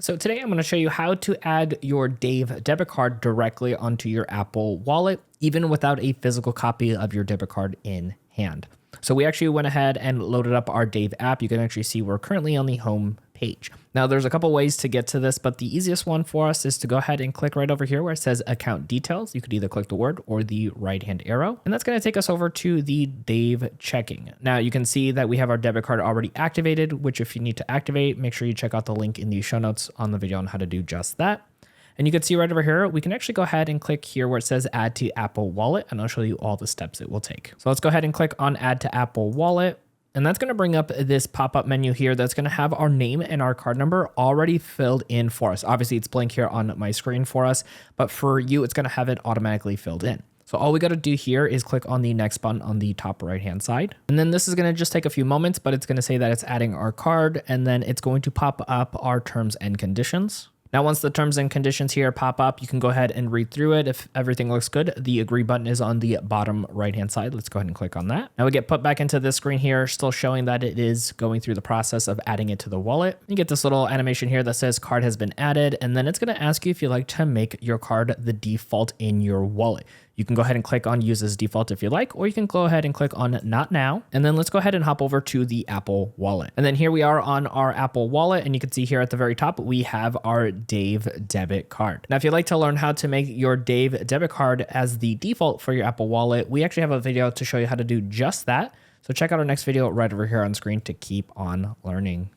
So today I'm going to show you how to add your Dave debit card directly onto your Apple Wallet, even without a physical copy of your debit card in hand. So we actually went ahead and loaded up our Dave app. You can actually see we're currently on the home page. Now there's a couple ways to get to this, but the easiest one for us is to go ahead and click right over here where it says account details. You could either click the word or the right hand arrow, and that's going to take us over to the Dave checking. Now you can see that we have our debit card already activated, which if you need to activate, make sure you check out the link in the show notes on the video on how to do just that. And you can see right over here, we can actually go ahead and click here where it says add to Apple Wallet, and I'll show you all the steps it will take. So let's go ahead and click on add to Apple Wallet. And that's going to bring up this pop-up menu here that's going to have our name and our card number already filled in for us. Obviously, it's blank here on my screen for us, but for you, it's going to have it automatically filled in. So all we got to do here is click on the next button on the top right-hand side. And then this is going to just take a few moments, but it's going to say that it's adding our card, and then it's going to pop up our terms and conditions. Now, once the terms and conditions here pop up, you can go ahead and read through it. If everything looks good, the agree button is on the bottom right-hand side. Let's go ahead and click on that. Now we get put back into this screen here, still showing that it is going through the process of adding it to the wallet. You get this little animation here that says card has been added, and then it's going to ask you if you'd like to make your card the default in your wallet. You can go ahead and click on use as default if you like, or you can go ahead and click on not now. And then let's go ahead and hop over to the Apple Wallet. And then here we are on our Apple Wallet, and you can see here at the very top, we have our Dave debit card. Now, if you'd like to learn how to make your Dave debit card as the default for your Apple Wallet, we actually have a video to show you how to do just that. So check out our next video right over here on screen to keep on learning.